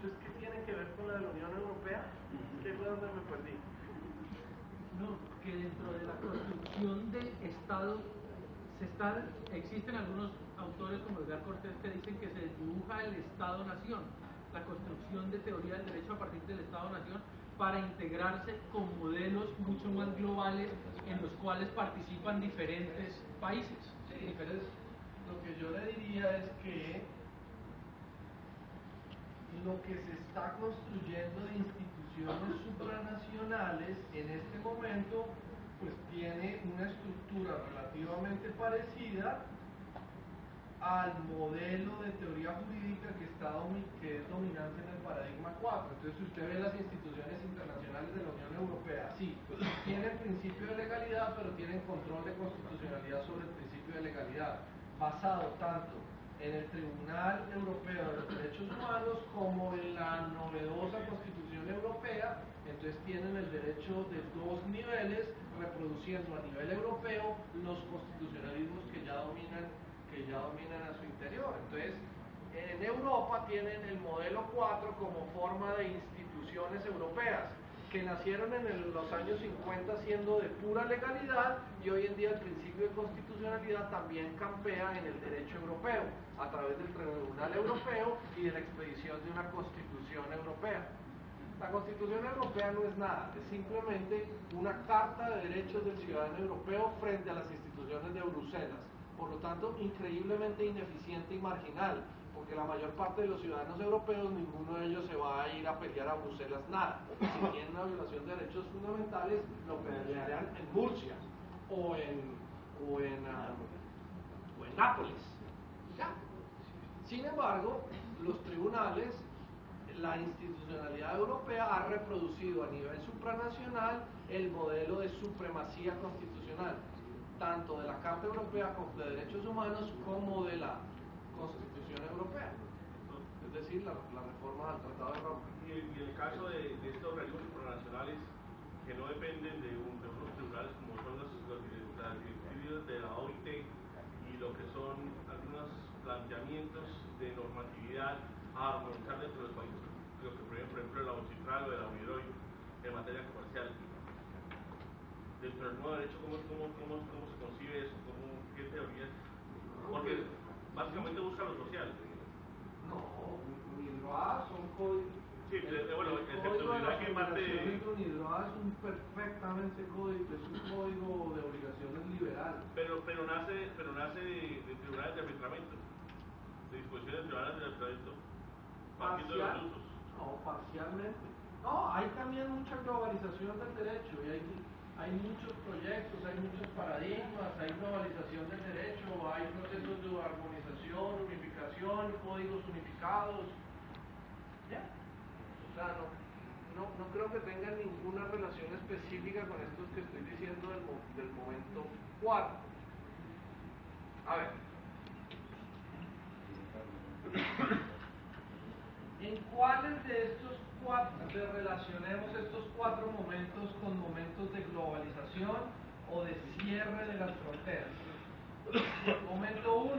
Entonces, ¿qué tiene que ver con la de la Unión Europea? ¿Qué fue donde me perdí? No, que dentro de la construcción del Estado existen algunos autores como Edgar Cortés que dicen que se dibuja el Estado-Nación, la construcción de teoría del derecho a partir del Estado-Nación para integrarse con modelos mucho más globales en los cuales participan diferentes países. Sí, entonces lo que yo le diría es que lo que se está construyendo de instituciones supranacionales en este momento pues tiene una estructura relativamente parecida al modelo de teoría jurídica que es dominante en el paradigma 4. Entonces, si usted ve las instituciones internacionales de la Unión Europea, sí, tienen principio de legalidad, pero tienen control de constitucionalidad sobre el principio de legalidad, basado tanto en el Tribunal Europeo de los Derechos Humanos como en la novedosa Constitución Europea. Entonces tienen el derecho de dos niveles, reproduciendo a nivel europeo los constitucionalismos que ya dominan a su interior. Entonces, en Europa tienen el modelo 4 como forma de instituciones europeas, que nacieron en los años 50 siendo de pura legalidad, y hoy en día el principio de constitucionalidad también campea en el derecho europeo, a través del Tribunal Europeo y de la expedición de una Constitución Europea. La Constitución Europea no es nada, es simplemente una carta de derechos del ciudadano europeo frente a las instituciones de Bruselas. Por lo tanto, increíblemente ineficiente y marginal, porque la mayor parte de los ciudadanos europeos, ninguno de ellos se va a ir a pelear a Bruselas nada. Si tienen una violación de derechos fundamentales, lo pelearán en Murcia o en Nápoles. Ya. Sin embargo, los tribunales, la institucionalidad europea ha reproducido a nivel supranacional el modelo de supremacía constitucional, tanto de la Carta Europea de Derechos Humanos como de la Constitución Europea, es decir, las reformas al Tratado de Roma. Y en el caso de estos organismos supranacionales que no dependen de unos tribunales como son las directivas de la OIT y lo que son algunos planteamientos de normatividad a armonizar dentro de los países, lo que por ejemplo el Citral o de la Unión en materia comercial. Dentro del nuevo derecho, ¿cómo se concibe eso? ¿Qué teorías? Porque básicamente busca lo social. No, UNIDROIT son códigos. Sí, bueno, excepcionalidad que parte de... UNIDROIT es un perfectamente código, es un código de obligaciones liberal. Pero nace de tribunales de arbitramiento, de disposiciones de tribunales de arbitramiento, partiendo de los usos. No, parcialmente. No, hay también mucha globalización del derecho y hay muchos proyectos, hay muchos paradigmas, hay globalización del derecho, hay procesos de armonización, unificación, códigos unificados. ¿Ya? O sea, no creo que tengan ninguna relación específica con estos que estoy diciendo del momento 4. A ver. ¿En cuáles de estos relacionemos estos 4 momentos con momentos de globalización o de cierre de las fronteras? Momento 1.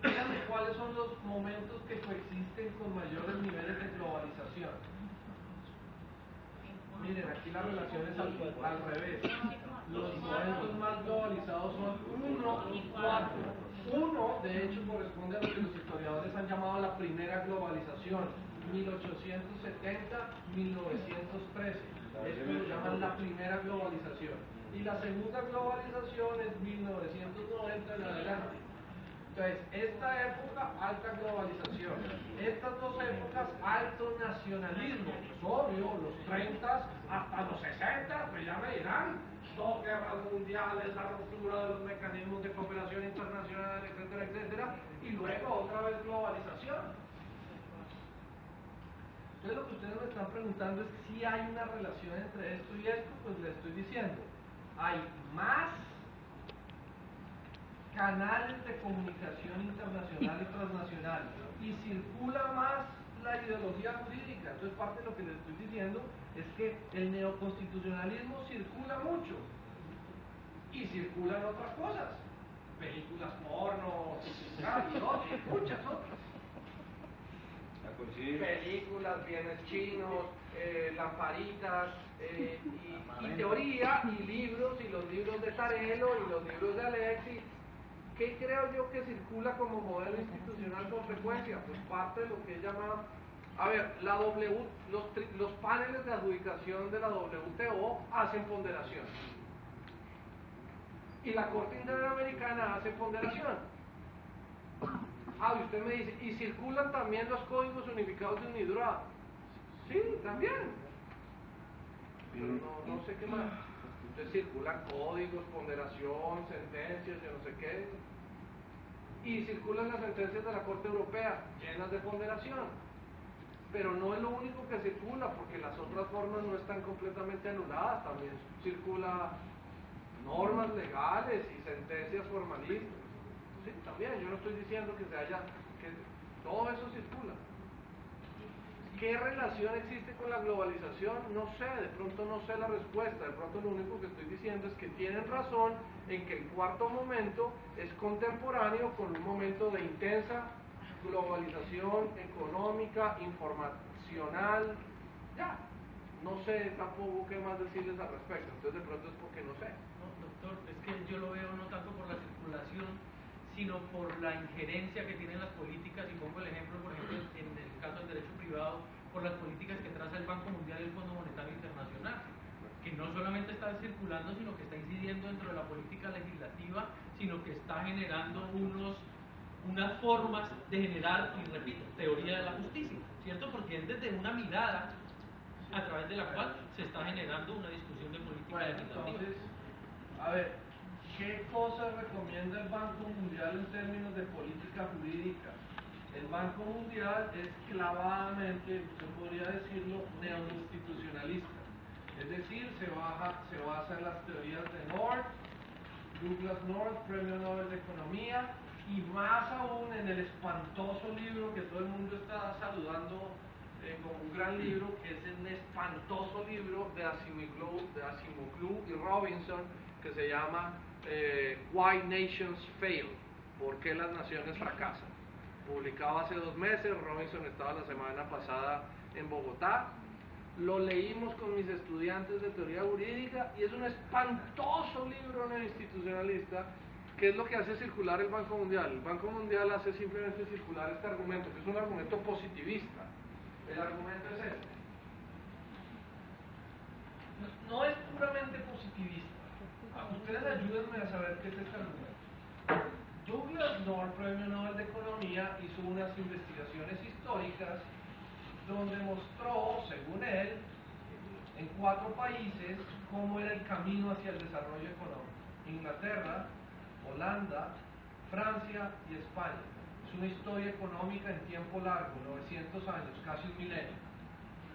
Díganme cuáles son los momentos que coexisten con mayores niveles de globalización. Miren, aquí la relación es al revés. Los momentos más globalizados son 1 y 4. 1, de hecho, corresponde a lo que los historiadores han llamado la primera globalización, 1870-1913. Esto lo llaman la primera globalización. Y la segunda globalización es 1990 en adelante. Entonces, esta época, alta globalización. Estas dos épocas, alto nacionalismo. Pues obvio, los 30 hasta los 60, pues ya me dirán, dos guerras mundiales, la ruptura de los mecanismos de cooperación internacional, etcétera, etcétera, y luego otra vez globalización. Entonces lo que ustedes me están preguntando es si hay una relación entre esto y esto, pues les estoy diciendo, hay más canales de comunicación internacional y transnacional y circula más la ideología jurídica. Entonces parte de lo que les estoy diciendo es que el neoconstitucionalismo circula mucho y circulan otras cosas, películas porno, y muchas otras. La películas, bienes chinos, lamparitas, y teoría, y libros, y los libros de Tarelo, y los libros de Alexis. ¿Qué creo yo que circula como modelo institucional con frecuencia? Pues parte de lo que es llamado... A ver, los paneles de adjudicación de la WTO hacen ponderación. Y la Corte Interamericana hace ponderación. Y usted me dice, ¿y circulan también los códigos unificados de UNIDROIT? Sí, también. Pero no sé qué más. Entonces circulan códigos, ponderación, sentencias, yo no sé qué. Y circulan las sentencias de la Corte Europea, llenas de ponderación. Pero no es lo único que circula, porque las otras normas no están completamente anuladas. También circula normas legales y sentencias formalistas. Sí, también, yo no estoy diciendo que todo eso circula. ¿Qué relación existe con la globalización? No sé, de pronto no sé la respuesta, de pronto lo único que estoy diciendo es que tienen razón en que el cuarto momento es contemporáneo con un momento de intensa globalización económica, informacional, ya. No sé tampoco qué más decirles al respecto, entonces de pronto es porque no sé. No, doctor, es que yo lo veo no tanto por la circulación, sino por la injerencia que tienen las políticas, y pongo el ejemplo, por ejemplo, en el caso del derecho privado, por las políticas que traza el Banco Mundial y el Fondo Monetario Internacional, que no solamente está circulando, sino que está incidiendo dentro de la política legislativa, sino que está generando unas formas de generar, y repito, teoría de la justicia, ¿cierto? Porque es desde una mirada a través de la cual se está generando una discusión de política legislativa. Entonces, a ver, ¿qué cosas recomienda el Banco Mundial en términos de política jurídica? El Banco Mundial es clavadamente, yo podría decirlo, neoinstitucionalista. Es decir, se basa en las teorías de North, Douglas North, Premio Nobel de Economía, y más aún en el espantoso libro que todo el mundo está saludando como un gran libro, que es el espantoso libro de Acemoglu y Robinson, que se llama Why Nations Fail, ¿por qué las naciones fracasan? Publicado hace 2 meses, Robinson estaba la semana pasada en Bogotá, lo leímos con mis estudiantes de teoría jurídica y es un espantoso libro neoinstitucionalista, que es lo que hace circular el Banco Mundial. El Banco Mundial hace simplemente circular este argumento, que es un argumento positivista. El argumento es este. No es puramente positivista. Ustedes ayúdenme a saber qué es este argumento. Douglas North, Premio Nobel de Economía, hizo unas investigaciones históricas donde mostró, según él, en 4 países cómo era el camino hacia el desarrollo económico. Inglaterra, Holanda, Francia y España. Es una historia económica en tiempo largo, 900 años, casi un milenio.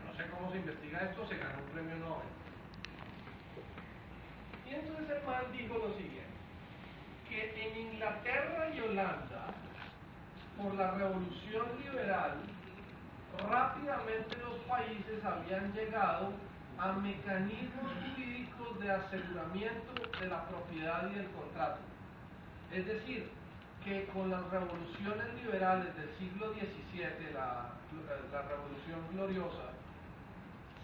No sé cómo se investiga esto, se ganó un premio Nobel. Y entonces el man dijo lo siguiente, que en Inglaterra y Holanda, por la revolución liberal, rápidamente los países habían llegado a mecanismos jurídicos de aseguramiento de la propiedad y del contrato. Es decir, que con las revoluciones liberales del siglo XVII, la revolución gloriosa,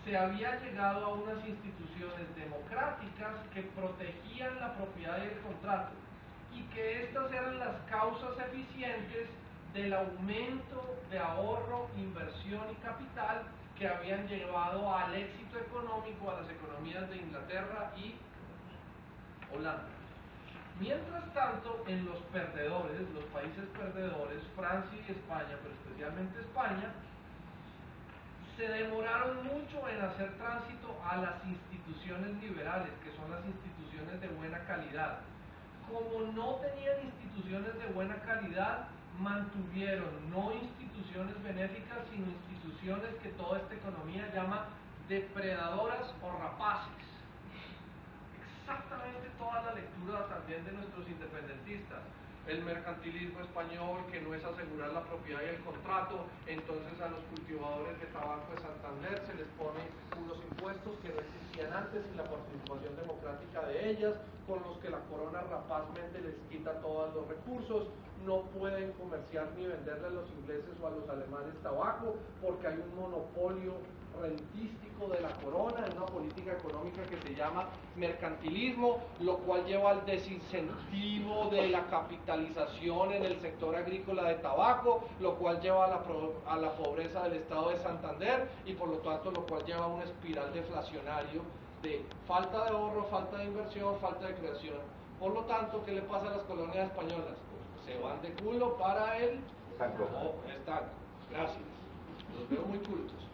se había llegado a unas instituciones democráticas que protegían la propiedad y el contrato, y que estas eran las causas eficientes del aumento de ahorro, inversión y capital que habían llevado al éxito económico a las economías de Inglaterra y Holanda. Mientras tanto, en los perdedores, los países perdedores, Francia y España, pero especialmente España, se demoraron mucho en hacer tránsito a las instituciones liberales, que son las instituciones de buena calidad. Como no tenían instituciones de buena calidad, mantuvieron no instituciones benéficas, sino instituciones que toda esta economía llama depredadoras o rapaces. Exactamente toda la lectura también de nuestros independentistas. El mercantilismo español, que no es asegurar la propiedad y el contrato, entonces a los cultivadores de tabaco de Santander se les pone unos impuestos que no existían antes y la participación democrática de ellas, con los que la corona rapazmente les quita todos los recursos. no pueden comerciar ni venderle a los ingleses o a los alemanes tabaco, porque hay un monopolio rentístico de la corona, en una política económica que se llama mercantilismo, lo cual lleva al desincentivo de la capitalización en el sector agrícola de tabaco, lo cual lleva a la pobreza del estado de Santander y por lo tanto lo cual lleva a un espiral deflacionario de falta de ahorro, falta de inversión, falta de creación. Por lo tanto, ¿qué le pasa a las colonias españolas? Pues se van de culo para el estanco. Gracias. Los veo muy cultos.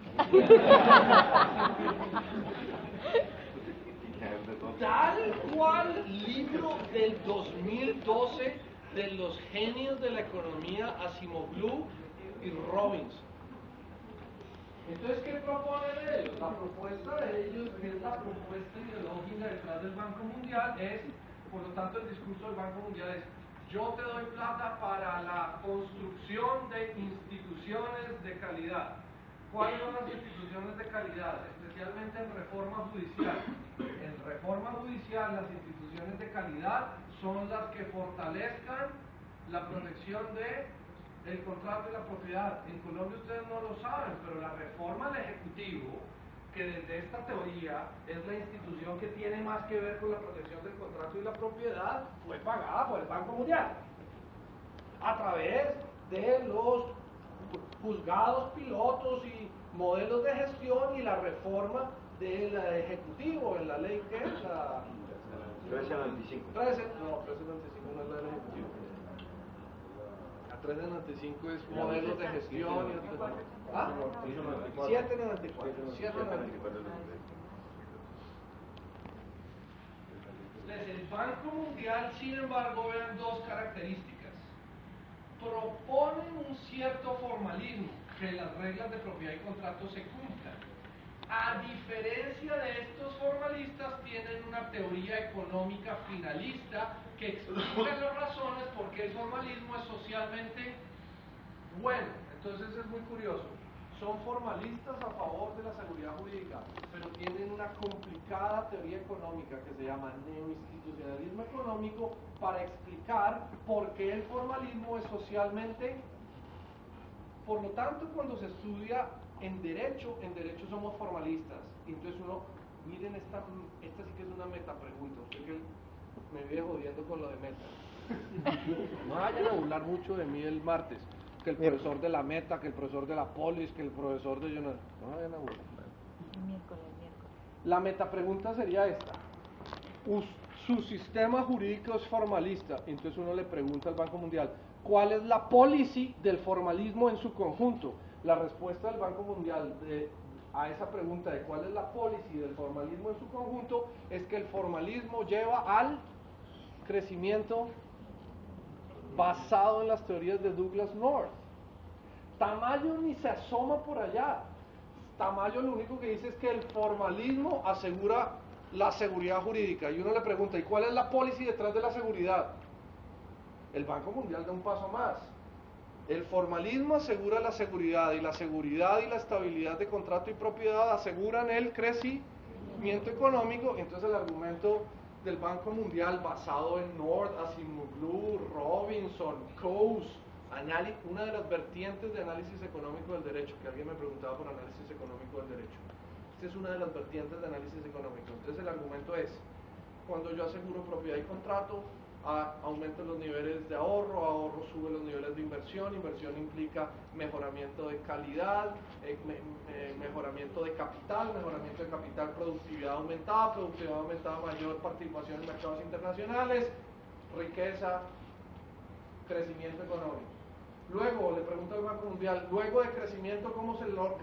Tal cual libro del 2012 de los genios de la economía Asimoglu y Robbins. Entonces, ¿qué proponen ellos? La propuesta de ellos, que es la propuesta ideológica detrás del Banco Mundial, es, por lo tanto, el discurso del Banco Mundial es: yo te doy plata para la construcción de instituciones de calidad. ¿Cuáles son las instituciones de calidad? Especialmente en reforma judicial. En reforma judicial, las instituciones de calidad son las que fortalezcan la protección del contrato y la propiedad. En Colombia ustedes no lo saben, pero la reforma del Ejecutivo, que desde esta teoría es la institución que tiene más que ver con la protección del contrato y la propiedad, fue pagada por el Banco Mundial a través de los juzgados pilotos y modelos de gestión y la reforma del Ejecutivo en la ley que es la 1395. No, 1395 no es la del Ejecutivo. La 1395 es modelos de gestión y otras. ¿Ah? 794. El Banco Mundial, sin embargo, ven dos características. Proponen un cierto formalismo, que las reglas de propiedad y contrato se cumplan. A diferencia de estos formalistas, tienen una teoría económica finalista que explica las razones por qué el formalismo es socialmente bueno. Entonces es muy curioso. Son formalistas a favor de la seguridad jurídica, pero tienen una complicada teoría económica que se llama neoinstitucionalismo económico para explicar por qué el formalismo es socialmente. Por lo tanto, cuando se estudia en derecho somos formalistas. Y entonces uno, miren esta sí que es una metapregunta. Usted que me vive jodiendo con lo de meta. No vayan a burlar mucho de mí el martes. Que el profesor de la meta, que el profesor de la polis, que el profesor de yo no vayan a burlar. Miércoles. La metapregunta sería esta. Su sistema jurídico es formalista. Entonces uno le pregunta al Banco Mundial, ¿cuál es la policy del formalismo en su conjunto? La respuesta del Banco Mundial a esa pregunta de cuál es la policy del formalismo en su conjunto es que el formalismo lleva al crecimiento basado en las teorías de Douglas North. Tamayo ni se asoma por allá. Tamayo lo único que dice es que el formalismo asegura la seguridad jurídica. Y uno le pregunta, ¿y cuál es la policy detrás de la seguridad? El Banco Mundial da un paso más. El formalismo asegura la seguridad y la estabilidad de contrato y propiedad aseguran el crecimiento económico. Entonces el argumento del Banco Mundial basado en North, Asimoglu, Robinson, Coase, una de las vertientes de análisis económico del derecho, que alguien me preguntaba por análisis económico del derecho. Esta es una de las vertientes de análisis económico. Entonces el argumento es, cuando yo aseguro propiedad y contrato, aumento los niveles de ahorro sube los niveles de inversión implica mejoramiento de calidad, mejoramiento de capital, productividad aumentada, mayor participación en mercados internacionales, riqueza, crecimiento económico. Luego, le pregunto al Banco Mundial, luego de crecimiento, ¿cómo se logra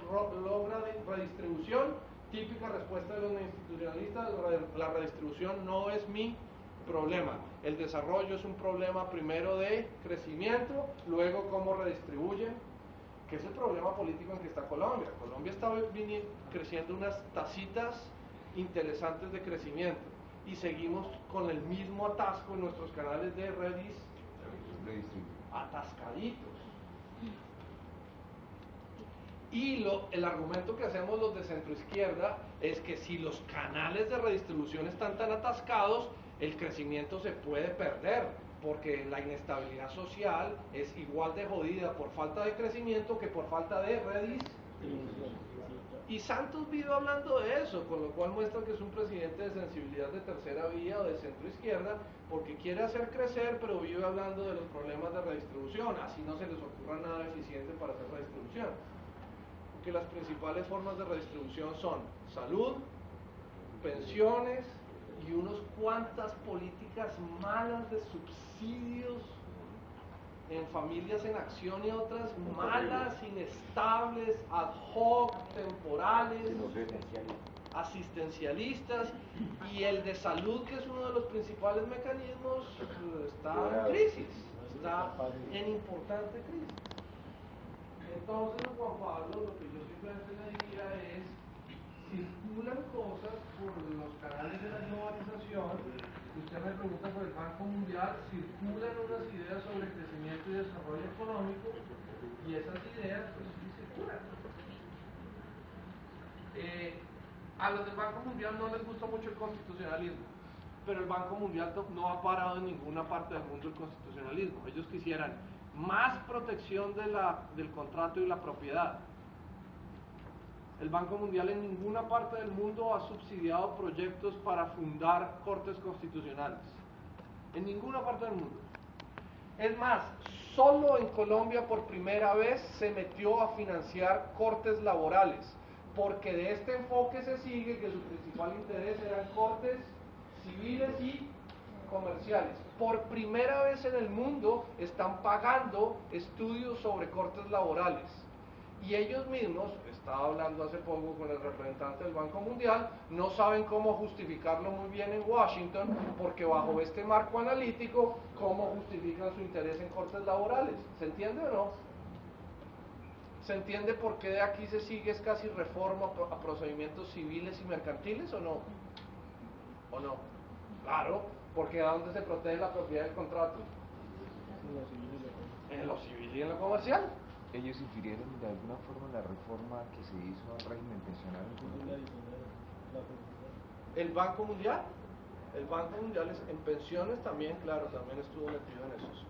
redistribución? Típica respuesta de los institucionalistas, la redistribución no es mi problema. El desarrollo es un problema primero de crecimiento, luego cómo redistribuyen, que es el problema político en que está Colombia. Colombia está creciendo unas tacitas interesantes de crecimiento y seguimos con el mismo atasco en nuestros canales de atascaditos. Y el argumento que hacemos los de centroizquierda es que si los canales de redistribución están tan atascados, el crecimiento se puede perder, porque la inestabilidad social es igual de jodida por falta de crecimiento que por falta de redistribución. Y Santos vive hablando de eso, con lo cual muestra que es un presidente de sensibilidad de tercera vía o de centro izquierda, porque quiere hacer crecer, pero vive hablando de los problemas de redistribución, así no se les ocurra nada eficiente para hacer redistribución. Porque las principales formas de redistribución son salud, pensiones y unas cuantas políticas malas de subsidios en familias en acción y otras malas, inestables, ad hoc, temporales, asistencialistas, y el de salud, que es uno de los principales mecanismos, está en crisis, está en importante crisis. Entonces, Juan Pablo, lo que yo simplemente le diría es, circulan cosas por los canales de la globalización. Usted me pregunta por el Banco Mundial, circulan unas ideas sobre crecimiento y desarrollo económico, y esas ideas pues sí circulan. A los del Banco Mundial no les gusta mucho el constitucionalismo, pero el Banco Mundial no ha parado en ninguna parte del mundo el constitucionalismo. Ellos quisieran más protección del contrato y la propiedad. El Banco Mundial en ninguna parte del mundo ha subsidiado proyectos para fundar cortes constitucionales. En ninguna parte del mundo. Es más, solo en Colombia por primera vez se metió a financiar cortes laborales, porque de este enfoque se sigue que su principal interés eran cortes civiles y comerciales. Por primera vez en el mundo están pagando estudios sobre cortes laborales. Y ellos mismos, estaba hablando hace poco con el representante del Banco Mundial, no saben cómo justificarlo muy bien en Washington, porque bajo este marco analítico, ¿cómo justifican su interés en cortes laborales? ¿Se entiende o no? ¿Se entiende por qué de aquí se sigue es casi reforma a procedimientos civiles y mercantiles o no? ¿O no? Claro, porque ¿a dónde se protege la propiedad del contrato? En lo civil y en lo comercial. ¿Ellos infirieron de alguna forma la reforma que se hizo al régimen pensional? El Banco Mundial en pensiones también, claro, también estuvo metido en esos.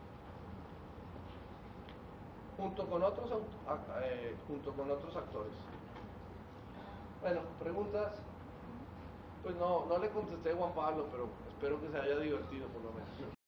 Junto con otros actores. Bueno, preguntas. Pues no le contesté a Juan Pablo, pero espero que se haya divertido por lo menos.